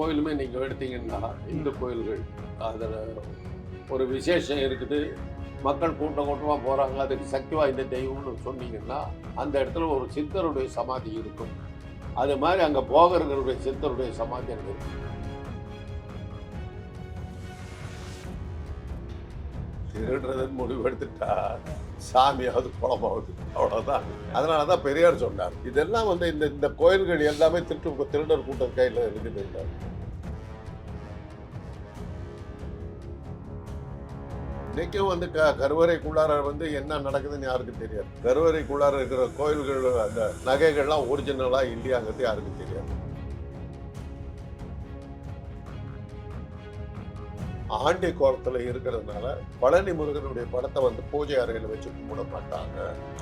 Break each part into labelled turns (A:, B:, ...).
A: கோயிலுமே நீங்கள் எடுத்தீங்கன்னா இந்து கோயில்கள் அதில் ஒரு விசேஷம் இருக்குது, மக்கள் கூட்டமாக போகிறாங்க, அதுக்கு சக்தி வாய்ந்த தெய்வம்னு சொன்னீங்கன்னா அந்த இடத்துல ஒரு சித்தருடைய சமாதி இருக்கும். அது மாதிரி அங்கே போகர்களுடைய சித்தருடைய சமாதி அங்கே இருக்கும். திருடுறதுன்னு முடிவு எடுத்துட்டா சாமியாவது குளமாவது, அவ்வளோதான். அதனால தான் பெரியார் சொன்னார், இதெல்லாம் வந்து இந்த கோயில்கள் எல்லாமே திருடர் கூட்டம் கையில் இருக்குது. இன்னைக்கும் வந்து கருவறைக்குள்ளார வந்து என்ன நடக்குதுன்னு யாருக்கும் தெரியாது. கருவறைக்குள்ளார இருக்கிற கோயில்கள் அந்த நகைகள்லாம் ஒரிஜினலா இல்லையாங்கிறது யாருக்கும் தெரியாது. ஆண்டி கோலத்துல இருக்கிறதுனால பழனி முருகனுடைய படத்தை வந்து பூஜை அறையில வச்சு கும்பிட மாட்டாங்க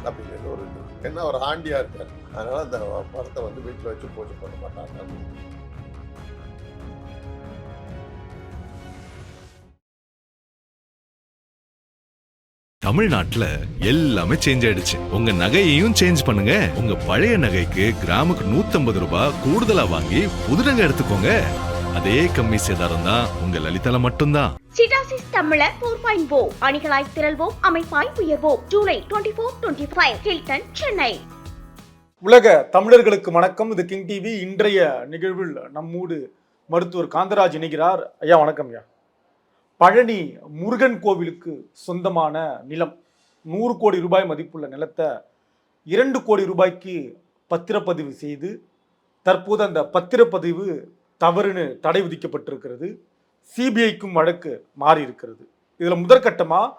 A: அப்படிங்கிறது ஒரு இது. என்ன ஒரு ஆண்டியா இருக்காரு, அதனால அந்த படத்தை வந்து வீட்டுல வச்சு பூஜை பண்ண மாட்டாங்க.
B: தமிழ்நாட்டுல எல்லாமே சேஞ்ச் ஆயிடுச்சு. உங்க நகையையும் சேஞ்ச் பண்ணுங்க. உங்க பழைய நகைக்கு கிராமுக்கு 150 ரூபாய் கூடுதலா வாங்கி புது நகை எடுத்துக்கோங்க. அதே கம்மி சேதாரம் தான் உங்க லலிதால மட்டும்தான்.
C: சிட்டாசிஸ் தமிழர் 4.0 அணிகளாய் திரள்வோம், அமைப்பாய் உயர்வோம். ஜூலை 24-25 ஹில்டன், சென்னை.
D: உலக தமிழர்களுக்கு வணக்கம். இது கிங் டிவி. இன்றைய நிகழ்வில் நம்மோடு மருத்துவர் காந்தராஜ் இணைகிறார். ஐயா வணக்கம். ஐயா, பழனி முருகன் கோவிலுக்கு சொந்தமான நிலம் 100 கோடி ரூபாய் மதிப்புள்ள நிலத்தை 2 கோடி ரூபாய்க்கு பத்திரப்பதிவு செய்து தற்போது அந்த பத்திரப்பதிவு தவறுன்னு தடை விதிக்கப்பட்டிருக்கிறது. சிபிஐக்கும் வழக்கு மாறி இருக்கிறது. இதில் முதற்கட்டமாக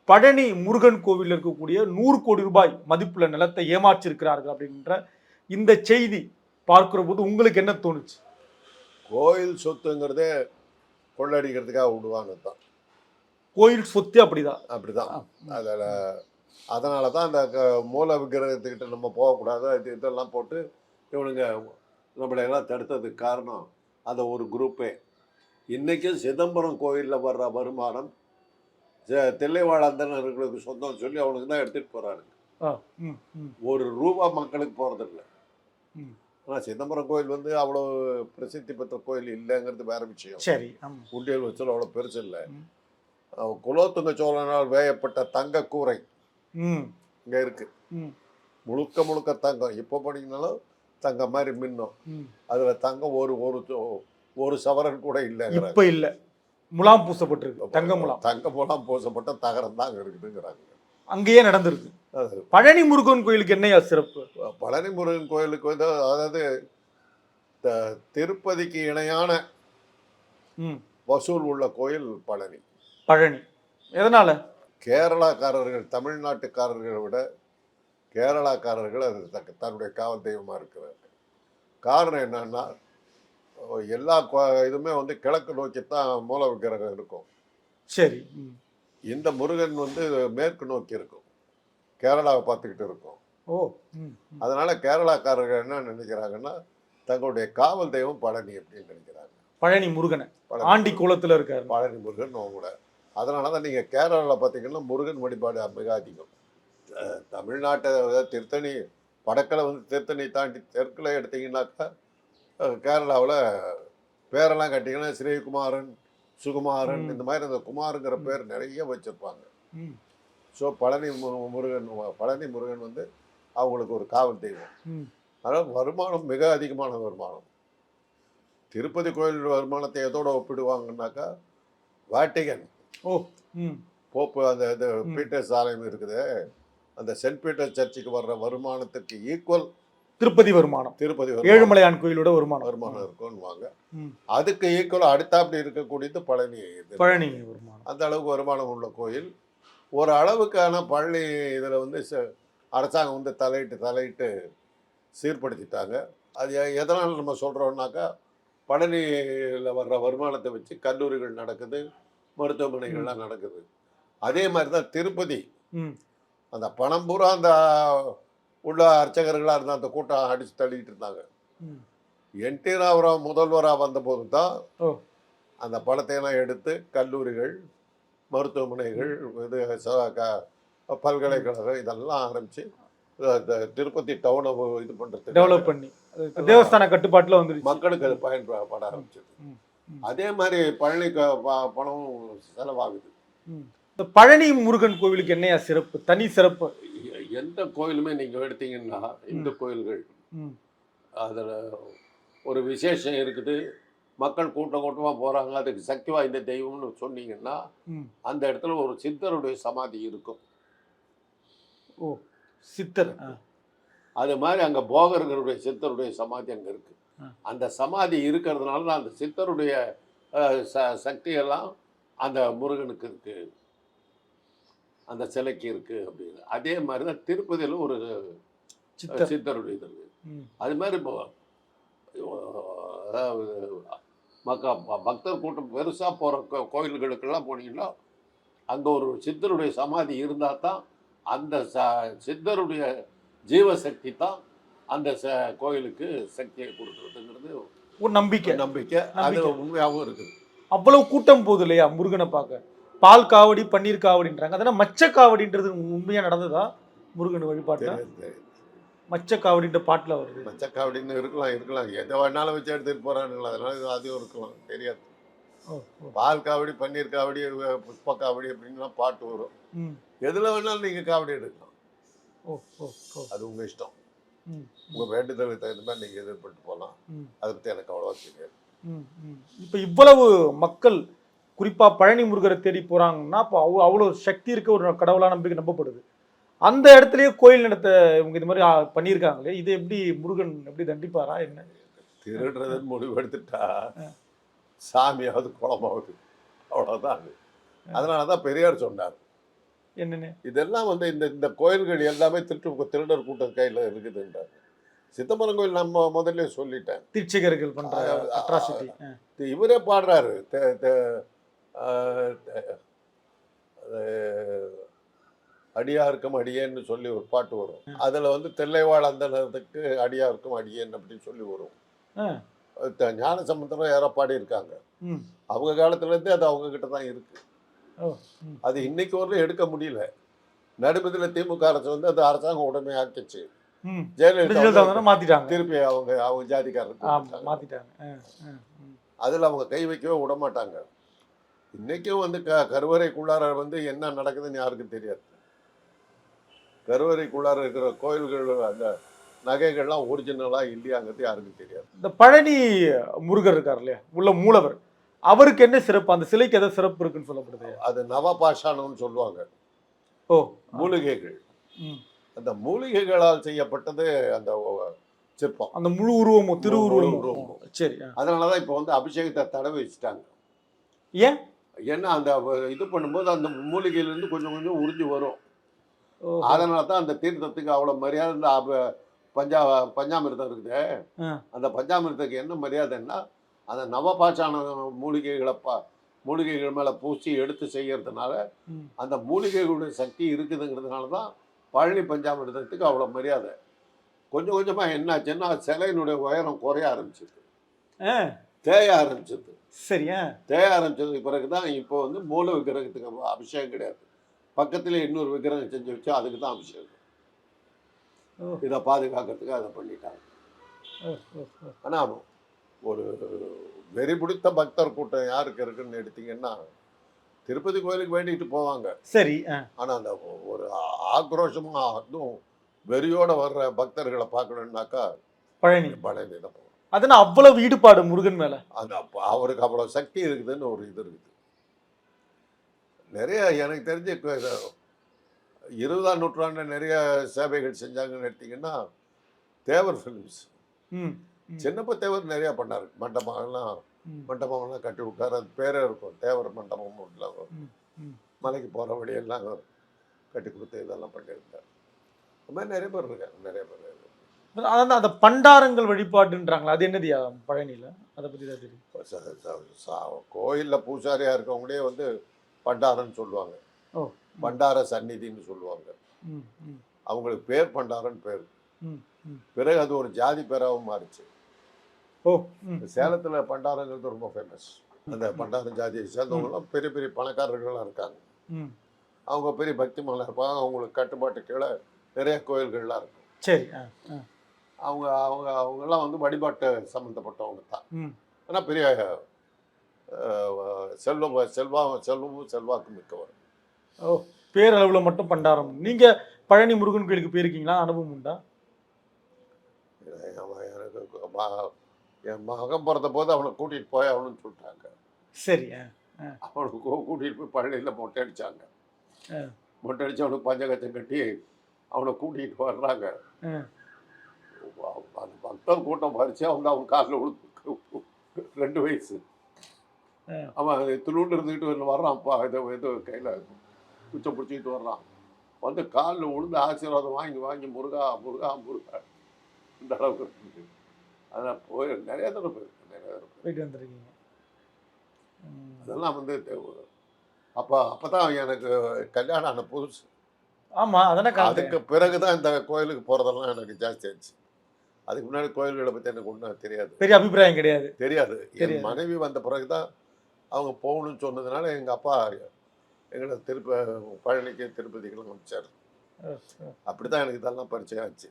D: பழனி முருகன் கோவிலில் இருக்கக்கூடிய 100 கோடி ரூபாய் மதிப்புள்ள நிலத்தை ஏமாற்றிருக்கிறார்கள் அப்படின்ற இந்த செய்தி பார்க்கிற போது உங்களுக்கு என்ன தோணுச்சு?
A: கோயில் சொத்துங்கிறதே கொள்ளடிக்கிறதுக்காக விடுவாங்க தான்.
D: கோயில் சொத்து அப்படிதான்.
A: அதில் அதனால தான் அந்த மூல விக்கிரகத்துக்கிட்ட நம்ம போகக்கூடாது, இதெல்லாம் போட்டு இவனுங்க நம்மளையெல்லாம் தடுத்ததுக்கு காரணம் அந்த ஒரு குரூப்பே. இன்றைக்கும் சிதம்பரம் கோயிலில் வர்ற வருமானம் தில்லைவாழந்தனர்களுக்கு சொந்தம் சொல்லி அவனுக்கு தான் எடுத்துகிட்டு போகிறானுங்க. ஒரு ரூபா மக்களுக்கு போகிறதில்ல. ஆனால் சிதம்பரம் கோயில் வந்து அவ்வளோ பிரசித்தி பெற்ற கோயில் இல்லைங்கிறது வேற விஷயம்.
D: சரி,
A: உண்டியல் வச்சல் அவ்வளோ பெருசு இல்லை. குலோத்துங்க சோழனால் வேயப்பட்ட தங்க கூரை இங்கே இருக்கு, முழுக்க முழுக்க தங்கம். இப்போ போனீங்கன்னாலும் தங்கம் மாதிரி மின்னும். அதில் தங்கம் ஒரு சவரன் கூட இல்லை.
D: இப்போ இல்லை, முலாம் பூசப்பட்டிருக்கு.
A: தங்க முலாம் பூசப்பட்ட தகரம் தான் அங்கே இருக்குதுங்கிறாங்க.
D: அங்கேயே நடந்திருக்கு. பழனி முருகன் கோயிலுக்கு என்னையா சிறப்பு?
A: பழனி முருகன் கோயிலுக்கு வந்து அதாவது திருப்பதிக்கு இணையான வசூல் உள்ள கோயில் பழனி.
D: எதனால?
A: கேரளாக்காரர்கள் தமிழ்நாட்டுக்காரர்களை விட கேரளாக்காரர்கள் அது தன்னுடைய காவல் தெய்வமாக இருக்கிறாங்க. காரணம் என்னன்னா, எல்லா இதுவுமே வந்து கிழக்கு நோக்கித்தான் மூல விக்கிரகம் இருக்கும்.
D: சரி,
A: இந்த முருகன் வந்து மேற்கு நோக்கி இருக்கும், கேரளாவை பார்த்துக்கிட்டு இருக்கும். அதனால கேரளாக்காரர்கள் என்ன நினைக்கிறாங்கன்னா, தங்களுடைய காவல் தெய்வம் பழனி அப்படின்னு நினைக்கிறாங்க.
D: பழனி முருகனை ஆண்டி குளத்துல இருக்காரு
A: பழனி முருகன் கூட. அதனால தான் நீங்கள் கேரளாவில் பார்த்தீங்கன்னா முருகன் வழிபாடு மிக அதிகம். தமிழ்நாட்டை திருத்தணி வடக்கில் வந்து திருத்தணி தாண்டி தெற்கில் எடுத்தீங்கன்னாக்கா கேரளாவில் பேரெல்லாம் கட்டிங்கன்னா ஸ்ரீகுமாரன், சுகுமாரன், இந்த மாதிரி அந்த குமாருங்கிற பேர் நிறைய வச்சுருப்பாங்க. ஸோ பழனி முருகன் வந்து அவங்களுக்கு ஒரு காவல் தெய்வம். அதனால் வருமானம் மிக அதிகமான வருமானம். திருப்பதி கோயில் வருமானத்தை எதோட ஒப்பிடுவாங்கன்னாக்கா வாட்டிகன் போப்பு அந்த இது பீட்டர்ஸ் ஆலயம் இருக்குது, அந்த சென்ட் பீட்டர் சர்ச்சுக்கு வர்ற வருமானத்துக்கு ஈக்குவல்
D: திருப்பதி வருமானம் ஏழுமலையான் கோயிலோட வருமானம்
A: இருக்கும்னுவாங்க. அதுக்கு ஈக்குவல் அடுத்தாப்படி இருக்கக்கூடியது பழனி
D: வருமானம்.
A: அந்த அளவுக்கு வருமானம் உள்ள கோயில். ஒரு அளவுக்கான பழனி இதில் வந்து அரசாங்கம் வந்து தலையிட்டு சீர்படுத்திட்டாங்க. அது எதனால் நம்ம சொல்கிறோம்னாக்கா, பழனியில் வர்ற வருமானத்தை வச்சு கல்லூரிகள் நடக்குது, மருத்துவமனைகள்லாம் நடக்குது. அதே மாதிரி தான் திருப்பதி. அந்த பணம் பூரா அந்த உள்ள அர்ச்சகர்களாக இருந்தால் அந்த கூட்டம் அடித்து தள்ளிக்கிட்டு இருந்தாங்க. என்டி ராமராவ் முதல்வராக வந்தபோது தான் அந்த பணத்தையெல்லாம் எடுத்து கல்லூரிகள், மருத்துவமனைகள், இது பல்கலைக்கழகம் இதெல்லாம் ஆரம்பித்து திருப்பதி டவுனை இது பண்ணுறது,
D: டெவலப் பண்ணி தேவஸ்தான கட்டுப்பாட்டுல வந்துருச்சு.
A: மக்களுக்கு அது பயன்பட ஆரம்பிச்சது.
D: ம், ம்,
A: அதே மாதிரி பழனிக்கு பணம் செலவாகுது.
D: ம். இந்த பழனி முருகன் கோவிலுக்கு என்னையா சிறப்பு, தனி சிறப்பு?
A: எந்த கோயிலுமே நீங்க எடுத்தீங்கன்னா இந்து கோயில்கள்
D: ம்,
A: அதில் ஒரு விசேஷம் இருக்குது, மக்கள் கூட்டம் கூட்டமாக போகிறாங்க, அதுக்கு சக்தி வாய்ந்த தெய்வம்னு சொன்னீங்கன்னா
D: ம்.
A: அந்த இடத்துல ஒரு சித்தருடைய சமாதி இருக்கும்.
D: ஓ, சித்தர்.
A: அது மாதிரி அங்கே போகர்களுடைய சித்தருடைய சமாதி அங்கே இருக்கு.
D: ஆ.
A: அந்த சமாதி இருக்கிறதுனால தான் அந்த சித்தருடைய சக்தியெல்லாம் அந்த முருகனுக்கு இருக்கு, அந்த சிலைக்கு இருக்கு அப்படின்னு. அதே மாதிரி தான் திருப்பதியில் ஒரு
D: சித்தர்.
A: சித்தருடைய இது இருக்கு.
D: ம்,
A: அது மாதிரி இப்போ அதாவது பக்தர் கூட்டம் பெருசாக போகிற கோயில்களுக்கெல்லாம் போனீங்கன்னா அங்கே ஒரு சித்தருடைய சமாதி இருந்தால் தான் அந்த சித்தருடைய ஜீவசக்தி தான் அந்த கோயிலுக்கு சக்தியை கொடுக்குறதுங்கிறது
D: ஒரு நம்பிக்கை.
A: நம்பிக்கை. அது உண்மையாகவும் இருக்குது.
D: அவ்வளவு கூட்டம் போகுது இல்லையா முருகனை பார்க்க? பால் காவடி, பன்னீர் காவடின்றாங்க. அதெல்லாம் மச்ச காவடின்றது உண்மையா நடந்ததா முருகன் வழிபாட்டுல? மச்ச காவடின்ற பாட்டுல வருது.
A: மச்சக்காவடின்னு இருக்கலாம் எதை வேணாலும் வச்சு எடுத்துகிட்டு போகிறானுங்களா, அதனால அதுவும் இருக்கலாம், தெரியாது. பால் காவடி, பன்னீர் காவடி, புஷ்ப காவடி அப்படின்லாம் பாட்டு வரும். எதில் வேணாலும் நீங்கள் காவடி எடுக்கலாம். அது உங்கள் இஷ்டம். உங்கள் வேண்டுதலுக்கு தகுந்த மாதிரி நீங்கள் எதிர்பட்டு போகலாம். அதை பற்றி எனக்கு அவ்வளோவா தெரியாது.
D: இப்போ இவ்வளவு மக்கள் குறிப்பா பழனி முருகரை தேடி போறாங்கன்னா அப்போ அவ்வளவு சக்தி இருக்க ஒரு கடவுளா நம்பிக்கை நம்பப்படுது. அந்த இடத்துலயே கோயில் நடத்த இவங்க இது மாதிரி பண்ணியிருக்காங்களே, இது எப்படி முருகன் எப்படி தண்டிப்பாரா என்ன?
A: திருடுறதுன்னு முடிவு எடுத்துட்டா சாமியாவது குளமாவது, அவ்வளோதான். அதனால தான் பெரியார் சொன்னார்
D: என்னன்னு,
A: இதெல்லாம் வந்து இந்த கோயில்கள் எல்லாமே திருடர் கூட்டம் கையில் இருக்குதுன்றார். சிதம்பரம் கோயில் நம்ம முதல்ல சொல்லிட்டேன்,
D: தீட்சிகர்கள் பண்ற அட்ராசிட்டி.
A: இவரே பாடுறாரு, அடியாருக்கும் அடியேன்னு சொல்லி ஒரு பாட்டு வரும். அதுல வந்து தில்லைவாழ் அந்தனத்துக்கு அடியாருக்கும் அடியேன் அப்படின்னு சொல்லி வரும். ஞானசம்பந்தரும் யாரோ பாடி இருக்காங்க. அவங்க காலத்துல இருந்தே அது அவங்க கிட்ட தான் இருக்கு. அது இன்னைக்கு வரலும் எடுக்க முடியல. நடுமதில திமுக அரசு வந்து அது அரசாங்கம் உடனே ஆக்கிச்சு. ஜெயலலிதா
D: மாத்திட்டாங்க,
A: திருப்பி அவங்க ஜாதிக்காரருக்கு
D: மாத்திட்டாங்க.
A: அதுல அவங்க கை வைக்கவே விட மாட்டாங்க. இன்னைக்கும் வந்து கருவறைக்குள்ளார வந்து என்ன நடக்குதுன்னு யாருக்கும் தெரியாது. கருவறைக்குள்ளார இருக்கிற கோயில்கள் அந்த நகைகள்லாம் ஒரிஜினலா இல்லையாங்கிறது யாருக்கும் தெரியாது.
D: இந்த பழனி முருகர் இருக்கார் இல்லையா, உள்ள மூலவர், அவருக்கு என்ன சிறப்பு? அந்த சிலைக்கு எதாவது சிறப்பு இருக்குன்னு சொல்லப்படுது.
A: அது நவபாஷாணம்னு சொல்லுவாங்க.
D: ஓ,
A: மூலிகைகள். அந்த மூலிகைகளால் செய்யப்பட்டது அந்த சிற்பம்,
D: அந்த முழு உருவமும் திருவுருவமும். சரி,
A: அதனாலதான் இப்போ வந்து அபிஷேகத்தை தடவை வச்சுட்டாங்க.
D: ஏன்?
A: ஏன்னா அந்த இது பண்ணும்போது அந்த மூலிகையிலிருந்து கொஞ்சம் கொஞ்சம் உறிஞ்சி வரும். அதனால தான் அந்த தீர்த்தத்துக்கு அவ்வளோ மரியாதை. இந்த பஞ்சாமிர்தம் இருக்குது, அந்த பஞ்சாமிர்தத்துக்கு என்ன மரியாதைன்னா அந்த நவபாஷாண மூலிகைகள் மேலே பூசி எடுத்து செய்யறதுனால அந்த மூலிகைகளுடைய சக்தி இருக்குதுங்கிறதுனால தான் பழனி பஞ்சாமிர்தத்துக்கு அவ்வளோ மரியாதை. கொஞ்சம் கொஞ்சமாக என்னாச்சுன்னா சிலையினுடைய உயரம் குறைய ஆரம்பிச்சிது, தேய ஆரம்பிச்சது.
D: சரியா,
A: தேய ஆரம்பிச்சதுக்கு பிறகு தான் இப்போ வந்து மூல விக்கிரகத்துக்கு அபிஷேகம் கிடையாது, பக்கத்தில் இன்னொரு விக்கிரகம் செஞ்சு வச்சு அதுக்கு தான் அபிஷேகம். இதை பாதுகாக்கிறதுக்கு அதை பண்ணிட்டாங்க. ஆனால் ஒரு வெறி பிடித்த பக்தர் கூட்டம் யாருக்கு இருக்குன்னு எடுத்தீங்கன்னா திருப்பதி கோயிலுக்கு வேண்டிட்டு போவாங்க.
D: சரி,
A: ஆனால் அந்த ஒரு ஆக்ரோஷமாக அதுவும் வெறியோட வர்ற பக்தர்களை பார்க்கணுன்னாக்கா
D: பழனி
A: தான் போவாங்க.
D: அதனால் அவ்வளவு ஈடுபாடு முருகன் மேலே.
A: அது அவருக்கு அவ்வளோ சக்தி இருக்குதுன்னு ஒரு இது இருக்குது. நிறைய எனக்கு தெரிஞ்ச 20ஆம் நூற்றாண்டு நிறைய சேவைகள் செஞ்சாங்கன்னு எடுத்தீங்கன்னா தேவர் ஃபிலிம்ஸ், சின்னப்ப தேவர் நிறையா பண்ணார். மண்டபம்லாம் கட்டி விட்டார். அது பேரே இருக்கும், தேவர் மண்டபம். மலைக்கு போகிற வழியெல்லாம் கட்டி கொடுத்து இதெல்லாம் பண்ணியிருந்தார். இந்த மாதிரி நிறைய பேர் இருக்காங்க, நிறைய பேர்.
D: அதான் அந்த பண்டாரங்கள் வழிபாடுன்றாங்களா, அது என்னது பழனியில்? அதை பற்றி தான் தெரியும்.
A: கோயிலில் பூசாரியாக இருக்கவங்களே வந்து பண்டாரன்னு சொல்லுவாங்க, பண்டார சந்நிதின்னு சொல்லுவாங்க. அவங்களுக்கு பேர் பண்டாரன்னு பேர். பிறகு அது ஒரு ஜாதி பேராகவும் மாறிச்சு. சேலத்தில் பண்டாரங்கிறது ரொம்ப ஃபேமஸ். அந்த பண்டாரம் ஜாதியை சேர்ந்தவங்களாம் பெரிய பெரிய பணக்காரர்களாக இருக்காங்க. அவங்க பெரிய பக்திமானாக இருப்பாங்க. அவங்களுக்கு கட்டுப்பாட்டு கீழே நிறைய கோயில்கள்லாம் இருக்கும்.
D: சரி,
A: அவங்கெல்லாம் வந்து வழிபாட்டு சம்மந்தப்பட்டவங்க தான்.
D: ம்.
A: ஆனால் பெரிய செல்வமும் செல்வாக்கு மிக்கவர்.
D: ஓ, பேரளவுல மட்டும் பண்டாரம். நீங்க பழனி முருகன் கோயிலுக்கு போயிருக்கீங்களா? அனுபவம் உண்டா?
A: எனக்கு என் மகன் பிறந்த போது அவனை கூட்டிகிட்டு போய் அவனுன்னு சொல்லிட்டாங்க.
D: சரி.
A: அவனுக்கு கூட்டிகிட்டு போய் பழனியில் மொட்டை அடித்தாங்க.
D: ஆ.
A: மொட்டை அடித்து அவனுக்கு பஞ்சகச்சம் கட்டி அவனை கூட்டிகிட்டு வர்றாங்க.
D: ஆ.
A: அந்த பக்தர் கூட்டம் பறிச்சு அவன் காலில் விழுந்து 2 வயசு. அவன் துளுண்டு இருந்துக்கிட்டு வர்றான்ப்பா, இது கையில் குச்சை பிடிச்சிக்கிட்டு வர்றான். வந்து காலில் விழுந்து ஆசீர்வாதம் வாங்கி முருகா முருகா முருகா இந்த அளவுக்கு இருக்குது. அதான் நிறைய தடவை
D: போயிட்டு வந்திருக்கீங்க.
A: அதெல்லாம் வந்து அப்போ தான் எனக்கு கல்யாணம் ஆன புதுசு.
D: ஆமா, அதானே
A: அதுக்கு பிறகு தான் இந்த கோயிலுக்கு போகிறதெல்லாம் எனக்கு ஜாஸ்தி ஆச்சு. அதுக்கு முன்னாடி கோயில்களை பற்றி எனக்கு ஒன்றும் தெரியாது,
D: பெரிய அபிப்பிராயம் கிடையாது.
A: என் மனைவி வந்த பிறகு தான் அவங்க போகணும்னு சொன்னதுனால எங்கள் அப்பா எங்களை பழனிக்கு திருப்பதிக்கெல்லாம் அனுப்பிச்சார். அப்படி தான் எனக்கு இதெல்லாம் பரிச்சயம் ஆச்சு.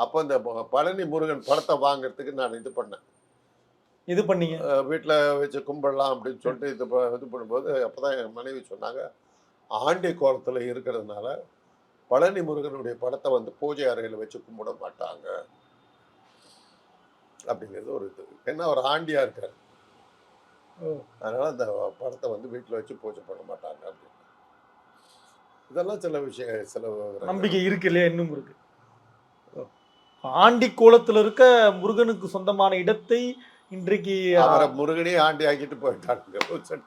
A: அப்போ இந்த பழனி முருகன் படத்தை வாங்கிறதுக்கு நான் இது பண்ணீங்க, வீட்டில் வச்சு கும்பிடலாம் அப்படின்னு சொல்லிட்டு இது பண்ணும்போது அப்போ தான் என் மனைவி சொன்னாங்க, ஆண்டி கோலத்தில் இருக்கிறதுனால பழனி முருகனுடைய படத்தை வந்து பூஜை அறையில் வச்சு கும்பிட மாட்டாங்க அப்படிங்கிறது ஒரு இது. ஏன்னா அவர் ஆண்டியாக இருக்கார், அதனால் அந்த படத்தை வந்து வீட்டில் வச்சு பூஜை பண்ண மாட்டாங்க அப்படின்னு. இதெல்லாம் சில
D: நம்பிக்கை இருக்கு இல்லையா? இன்னும் இருக்கு. ஆண்டி கோலத்தில் இருக்க முருகனுக்கு சொந்தமான இடத்தை இன்றைக்கு
A: அவரை முருகனே ஆண்டி ஆக்கிட்டு போயிட்டாங்க.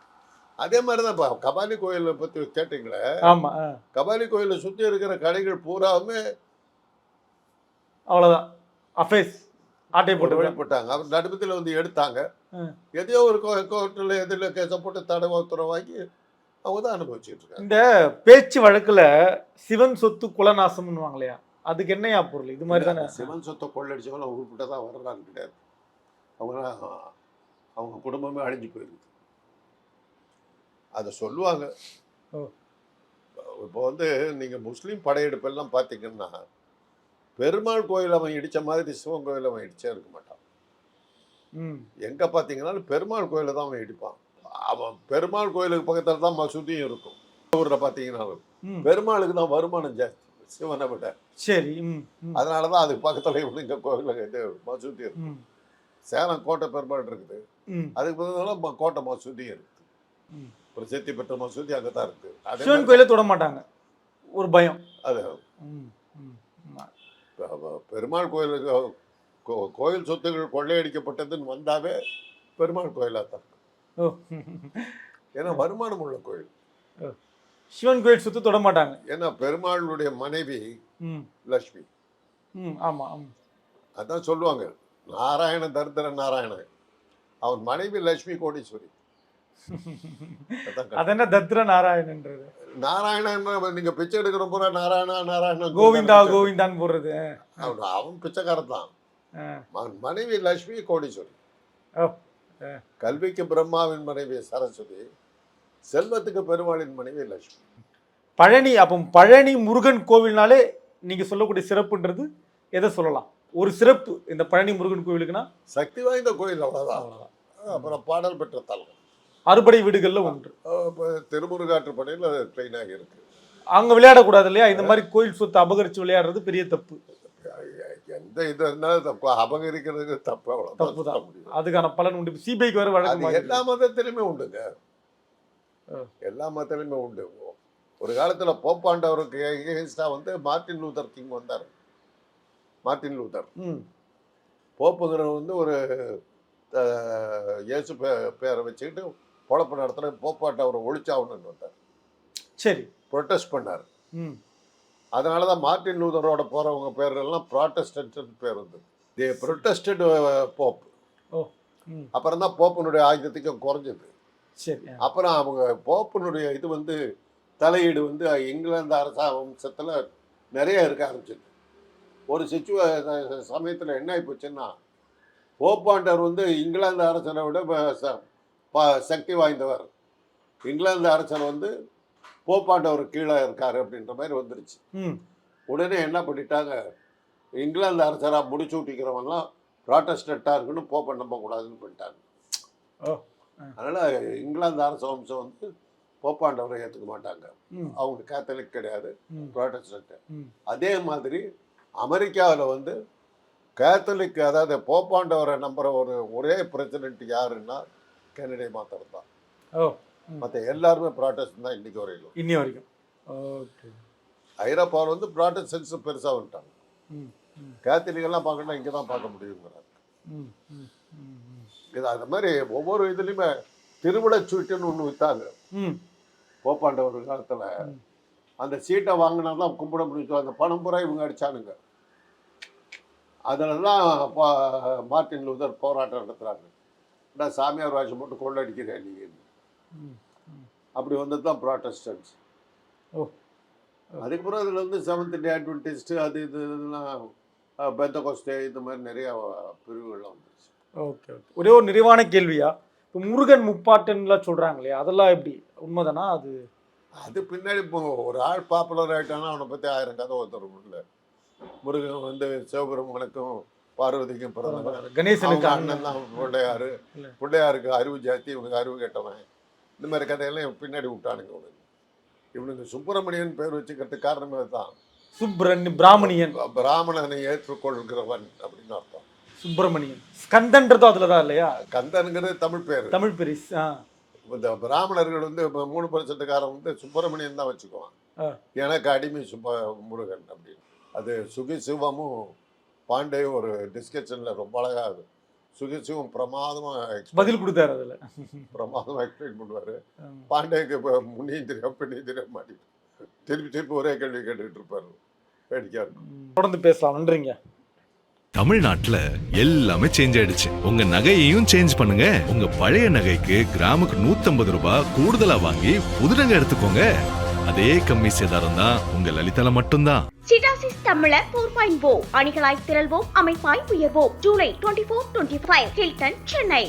A: அதே மாதிரி தான் இப்போ கபாலி கோயிலை பற்றி கேட்டீங்களே.
D: ஆமா,
A: கபாலி கோயிலை சுற்றி இருக்கிற கடைகள் பூராவுமே
D: அவ்வளோதான் அஃபேஸ் ஆட்டை போட்டு
A: வழிபட்டாங்க. அவர் நடுமத்தில் வந்து எடுத்தாங்க, எதையோ ஒரு கோர்ட்டில் எதில் கேஸை போட்டு தடவை உத்தரவு வாங்கி அவங்க தான் அனுபவிச்சுட்டு இருக்காங்க.
D: இந்த பேச்சு வழக்குல சிவன் சொத்து குலநாசம்னு வாங்கலையா, அதுக்கு என்னையா பொருள்? இது மாதிரி தானே.
A: சிவன் சொத்தை கொள்ளடிச்சவங்க உருப்பிட்ட தான் வர்றாங்க கிடையாது, அவங்க குடும்பமே அழிஞ்சு போயிருக்கு. அதை சொல்லுவாங்க. இப்போ வந்து நீங்கள் முஸ்லீம் படையெடுப்பெல்லாம் பார்த்தீங்கன்னா பெருமாள் கோயில் அவன் இடித்த மாதிரி சிவன் கோயில் அவன் இடிச்சே இருக்க மாட்டான். எங்கே பார்த்தீங்கன்னாலும் பெருமாள் கோயிலை தான் அவன் இடிப்பான். அவன் பெருமாள் கோயிலுக்கு பக்கத்தில் தான் மசூதியும் இருக்கும். ஊரில் பார்த்தீங்கன்னாலும் பெருமாளுக்கு தான் வருமானம் ஜாஸ்தி சிவனை விட.
D: சரி.
A: அதனால தான் அதுக்கு பக்கத்தில் இங்கே கோயிலில் இது மசூதி இருக்கு. சேலம் கோட்டை பெருமாள் இருக்குது, அதுக்கு பதிலாக கோட்டை மசூதியும் இருக்குது. பிரசித்தி பெற்ற மசூதி அங்கே தான் இருக்குது.
D: சிவன் கோயிலை தொட மாட்டாங்க, ஒரு பயம்.
A: அது பெருமாள் கோயிலுக்கு கோயில் சொத்துக்கள் கொள்ளையடிக்கப்பட்டதுன்னு வந்தாவே பெருமாள் கோயிலாக தான் இருக்கும். ஏன்னா வருமானம் உள்ள கோயில்.
D: சிவன் கோயில் சொத்து தொட மாட்டாங்க.
A: ஏன்னா பெருமாளுடைய மனைவி லட்சுமி.
D: ஆமா,
A: அதான் சொல்லுவாங்க, நாராயண தரித்திர நாராயணன், அவன் மனைவி லட்சுமி கோடீஸ்வரி.
D: அதென்ன தத்ர நாராயணன்றது?
A: நாராயணன் நீங்க பிச்சை எடுக்கிற பூரா நாராயணன்
D: கோவிந்தா கோவிந்தான் போடுறது.
A: அவன் பிச்சைக்காரன் தான். மனைவி லட்சுமி கோடீஸ்வரி. கல்விக்கு பிரம்மாவின் மனைவி சரஸ்வதி, செல்வத்துக்கு பெருமாளின் மனைவி லட்சுமி.
D: பழனி, அப்போ பழனி முருகன் கோவில்னாலே நீங்க சொல்லக்கூடிய சிறப்புன்றது எதை சொல்லலாம்? ஒரு சிறப்பு இந்த பழனி முருகன் கோவிலுக்குன்னா
A: சக்தி வாய்ந்த கோயில், அவ்வளவுதான். அப்புறம் பாடல் பெற்ற தலம்,
D: அறுபடை வீடுகள்ல ஒன்று.
A: திருமுருகாற்றுப்படையில் ட்ரெயினாக இருக்கு.
D: அங்க விளையாடக்கூடாது இல்லையா? இந்த மாதிரி கோயில் சொத்து அபகரிச்சு விளையாடுறது பெரிய தப்பு.
A: எந்த இது இருந்தாலும் தப்பு, அபகரிக்கிறதுக்கு தப்பு, அவ்வளவு
D: தப்பு தான். அதுக்கான பலன் உண்டு. சிபிஐக்கு வர வழக்கு
A: எல்லா மதத்திலுமே உண்டுங்க, எல்லா மதத்திலுமே உண்டு. ஒரு காலத்துல போப்பாண்டவருக்கு எகென்ஸ்டா வந்து மார்ட்டின் லூதர் கிங் வந்தார். மார்ட்டின் லூதர் போப்புங்கிறவர் வந்து ஒரு இயேசு பேரை வச்சுக்கிட்டு பொழப்பு நடத்துகிற போப்பாட்ட அவரை ஒழிச்சாகணும்னு வந்தார்.
D: சரி,
A: ப்ரொட்டஸ்ட் பண்ணார். அதனால தான் மார்ட்டின் லூதரோட போகிறவங்க பேரெல்லாம் ப்ராட்டஸ்டன்ட்னு பேர் வந்து தி ப்ரொட்டஸ்டட் போப். அப்புறம் தான் போப்பினுடைய ஆயுதத்துக்கும் குறைஞ்சது.
D: சரி,
A: அப்புறம் அவங்க போப்பினுடைய இது வந்து தலையீடு வந்து இங்கிலாந்து அரசாங்கத்தில் நிறைய இருக்க ஆரம்பிச்சது. ஒரு சமயத்தில் என்ன ஆகி போச்சுன்னா, போப்பாண்டவர் வந்து இங்கிலாந்து அரசனை விட சக்தி வாய்ந்தவர், இங்கிலாந்து அரசர் வந்து போப்பாண்டவர் கீழே இருக்காரு அப்படின்ற மாதிரி வந்துருச்சு. உடனே என்ன பண்ணிட்டாங்க, இங்கிலாந்து அரசராக முடிச்சு விட்டிக்கிறவங்கலாம் ப்ராட்டஸ்டண்ட்டாக இருக்குன்னு போப்பை நம்பக்கூடாதுன்னு பண்ணிட்டாங்க.
D: ஓ.
A: அதனால் இங்கிலாந்து அரச வம்சம் வந்து போப்பாண்டவரை ஏற்றுக்க மாட்டாங்க. அவங்க கேத்தலிக் கிடையாது, ப்ராட்டஸ்டன்ட்டு. அதே மாதிரி அமெரிக்காவில் வந்து கேத்தலிக், அதாவது போப்பாண்டவரை நம்புகிற ஒரே பிரசிடென்ட் யாருன்னா கென்னடி மாத்திரம் தான்.
D: ஓ.
A: மற்ற எல்லாருமே ப்ராட்டஸ்டன் தான் இன்னைக்கு வரையிலும்.
D: இன்னி வரைக்கும். ஓகே.
A: ஐரோப்பாவில் வந்து ப்ராட்டஸ்டன்ஸ் பெருசாக வந்துட்டாங்க. கேத்தலிக்கெல்லாம் பார்க்கணும்னா இங்கே தான் பார்க்க முடியுங்கிறாங்க. இது அந்த மாதிரி ஒவ்வொரு இதுலேயுமே திருவிழா சீட்டுன்னு ஒன்று விற்றாங்க போப்பாண்டவர் காலத்தில். அந்த சீட்டை வாங்கினா தான் கும்பிட முடியும். அந்த பணம் பூரா இவங்க அடித்தானுங்க. அதிலெல்லாம் மார்ட்டின் லூதர் போராட்டம் நடத்துகிறாங்க. நான் சாமியார் வாட்சி மட்டும் கொள்ளடிக்கிறேன் நீங்கள். அப்படி வந்தது தான் ப்ராட்டஸ்டன்ஸ். அதுக்கப்புறம் அதில் வந்து செவன்த் டே அட்வென்டிஸ்ட்டு அது இதெல்லாம் பெந்தகோஸ்டே இந்த மாதிரி நிறையா பிரிவுகள்லாம் வந்துருச்சு.
D: Okay okay. ஒரே ஒரு நிறைவான கேள்வியா, இப்போ முருகன் முப்பாட்டன்லாம் சொல்கிறாங்க இல்லையா, அதெல்லாம் எப்படி உண்மைதானா? அது
A: பின்னாடி இப்போ ஒரு ஆள் பாப்புலர் ஆகிட்டானா அவனை பற்றி 1000 கதை ஒருத்தரும் இல்லை. முருகன் வந்து சிவபெருமனுக்கும் பார்வதிக்கும் பிறந்தவன்,
D: கணேசனுக்கு
A: அண்ணன் தான் பிள்ளையாரு, பிள்ளையாருக்கு அறிவு ஜாஸ்தி, இவனுக்கு அறிவு கெட்டவன், இந்த மாதிரி கதையெல்லாம் பின்னாடி விட்டானுங்க. இவனுக்கு சுப்பிரமணியன் பேர் வச்சுக்கிறதுக்கு காரணமே தான்.
D: பிராமணியன்,
A: பிராமணனை ஏற்றுக்கொள்கிறவன் அப்படின்னு அர்த்தம்.
D: சுப்பிரமணியன் ஸ்கந்தன்றதும் அதில் தான் இல்லையா?
A: கந்தனுங்கிறது தமிழ் பேர்.
D: தமிழ் பேர்.
A: இந்த பிராமணர்கள் வந்து 3% வந்து சுப்பிரமணியன் தான் வச்சுக்குவான். எனக்கு அடிமை முருகன் அப்படின்னு. அது சுகிசிவமும் பாண்டேயும் ஒரு டிஸ்கஷனில் ரொம்ப அழகாக சுகிசிவம் பிரமாதமாக
D: பதில் கொடுத்தாரு. அதில்
A: பிரமாதமாக எக்ஸ்பிளைன் பண்ணுவார். பாண்டேக்கு இப்போ முன்னையும் தெரியும் பின்னையும் தெரிய மாட்டேங்குது. திருப்பி ஒரே கேள்வி கேட்டுக்கிட்டு இருப்பார். வேடிக்கையாக இருக்கும்.
D: தொடர்ந்து பேசலாம். நன்றிங்க.
B: தமிழ்நாட்டுல எல்லாமே சேஞ்ச் ஆயிடுச்சு. உங்க நகையையும் சேஞ்ச் பண்ணுங்க. உங்க பழைய நகைக்கு கிராமுக்கு 150 ரூபாய் கூடுதலா வாங்கி புது நகை எடுத்துக்கோங்க. அதே கம்மி சேதாரம் தான் உங்க லலிதால மட்டும்தான்.
C: சிடாசிஸ் தமிழர் 4.0 அணிகளாய் திரள்வோம், அமைப்பாய் உயர்வோம். ஜூலை 24-25 ஹில்டன், சென்னை.